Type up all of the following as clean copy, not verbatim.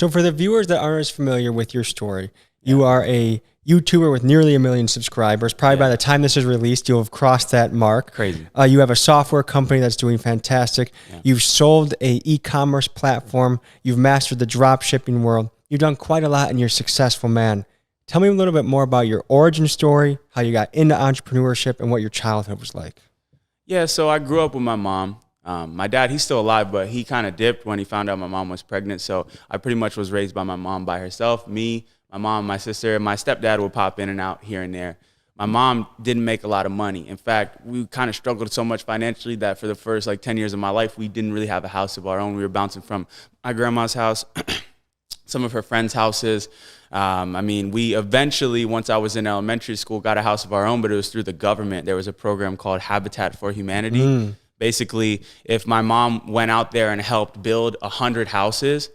So for the viewers that aren't as familiar with your story, you are a YouTuber with nearly 1 million subscribers. Probably by the time this is released, you'll have crossed that mark. Crazy. You have a software company that's doing fantastic. You've sold a e-commerce platform. You've mastered the drop shipping world. You've done quite a lot and you're a successful man. Tell me a little bit more about your origin story, how you got into entrepreneurship, and what your childhood was like. Yeah, so I grew up with my mom. My dad, he's still alive, but he kind of dipped when he found out my mom was pregnant. So I pretty much was raised by my mom by herself. Me, my mom, my sister, my stepdad would pop in and out here and there. My mom didn't make a lot of money. In fact, we kind of struggled so much financially that for the first 10 years of my life, we didn't really have a house of our own. We were bouncing from my grandma's house, some of her friends' houses. We eventually, once I was in elementary school, got a house of our own, but it was through the government. There was a program called Habitat for Humanity. Basically, if my mom went out there and helped build 100 houses,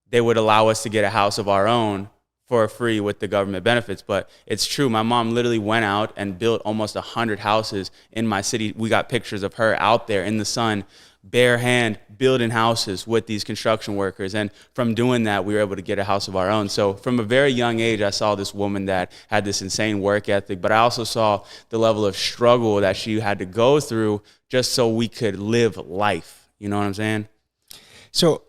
they would allow us to get a house of our own for free with the government benefits. But it's true, my mom literally went out and built almost 100 houses in my city. We got pictures of her out there in the sun, bare hand, building houses with these construction workers. And from doing that, we were able to get a house of our own. So from a very young age, I saw this woman that had this insane work ethic, but I also saw the level of struggle that she had to go through just so we could live life. You know what I'm saying? So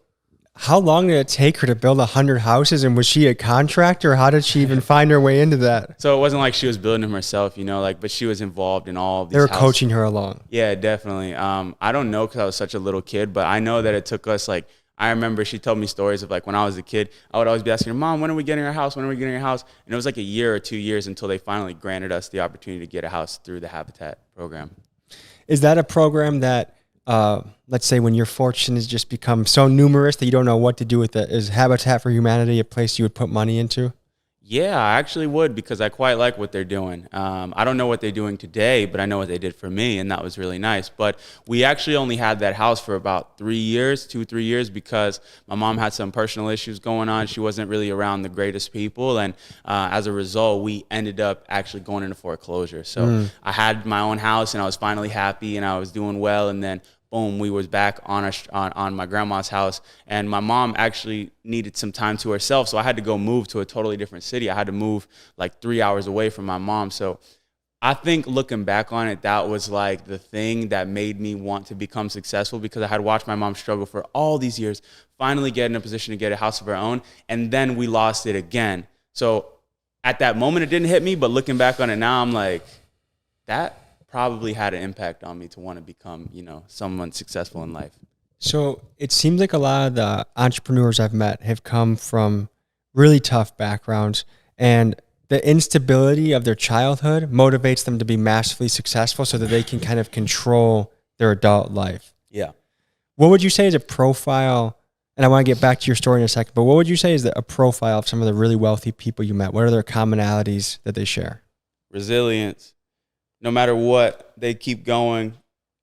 how long did it take her to build 100 houses? And was she a contractor? How did she even find her way into that? So it wasn't like she was building them herself, but she was involved in all of these They were houses. coaching her along. Yeah, definitely. I don't know because I was such a little kid, but I know that it took us I remember she told me stories of when I was a kid, I would always be asking her, Mom, when are we getting our house? When are we getting our house? And it was a year or 2 years until they finally granted us the opportunity to get a house through the Habitat program. Is that a program that, let's say when your fortunes just become so numerous that you don't know what to do with it, is Habitat for Humanity a place you would put money into? Yeah, I actually would because I quite like what they're doing. I don't know what they're doing today, but I know what they did for me, and that was really nice. But we actually only had that house for about 3 years, 2-3 years, because my mom had some personal issues going on. She wasn't really around the greatest people, and as a result, we ended up actually going into foreclosure. So I had my own house, and I was finally happy, and I was doing well, and then boom, we was back on my grandma's house, and my mom actually needed some time to herself, so I had to go move to a totally different city. I had to move 3 hours away from my mom. So I think looking back on it, that was the thing that made me want to become successful, because I had watched my mom struggle for all these years, finally get in a position to get a house of her own, and then we lost it again. So at that moment, it didn't hit me, but looking back on it now, I'm like, that probably had an impact on me to want to become, someone successful in life. So it seems like a lot of the entrepreneurs I've met have come from really tough backgrounds, and the instability of their childhood motivates them to be massively successful so that they can kind of control their adult life. Yeah. What would you say is a profile, and I want to get back to your story in a second, but what would you say is a profile of some of the really wealthy people you met? What are their commonalities that they share? Resilience. No matter what, they keep going.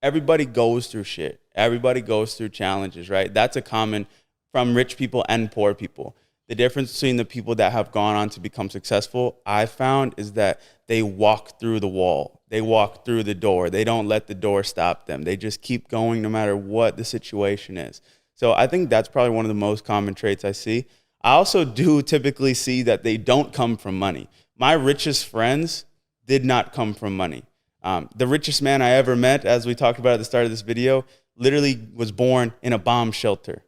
Everybody goes through shit. Everybody goes through challenges, right? That's a common from rich people and poor people. The difference between the people that have gone on to become successful, I found, is that they walk through the wall. They walk through the door. They don't let the door stop them. They just keep going no matter what the situation is. So I think that's probably one of the most common traits I see. I also do typically see that they don't come from money. My richest friends did not come from money. The richest man I ever met, as we talked about at the start of this video, literally was born in a bomb shelter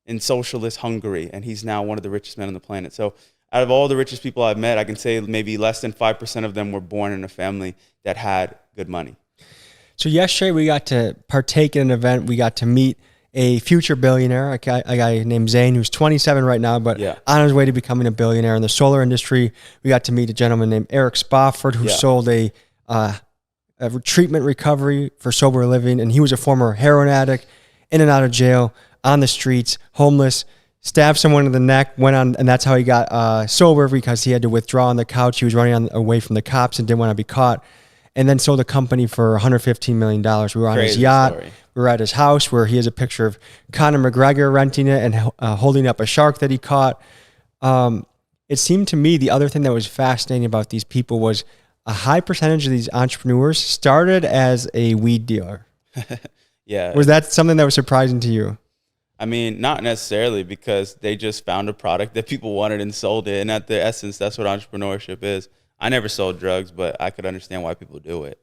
in socialist Hungary, and he's now one of the richest men on the planet. So out of all the richest people I've met, I can say maybe less than 5% of them were born in a family that had good money. So yesterday we got to partake in an event. We got to meet a future billionaire, a guy named Zane, who's 27 right now, but on his way to becoming a billionaire in the solar industry. We got to meet a gentleman named Eric Spofford, who sold a treatment recovery for sober living, and he was a former heroin addict, in and out of jail, on the streets, homeless, stabbed someone in the neck, went on, and that's how he got sober, because he had to withdraw on the couch. He was running away from the cops and didn't want to be caught, and then sold a company for $115 million. We were on his yacht. Story. We were at his house where he has a picture of Conor McGregor renting it and holding up a shark that he caught. It seemed to me the other thing that was fascinating about these people was a high percentage of these entrepreneurs started as a weed dealer. Yeah. Was that something that was surprising to you? I mean, not necessarily, because they just found a product that people wanted and sold it. And at the essence, that's what entrepreneurship is. I never sold drugs, but I could understand why people do it.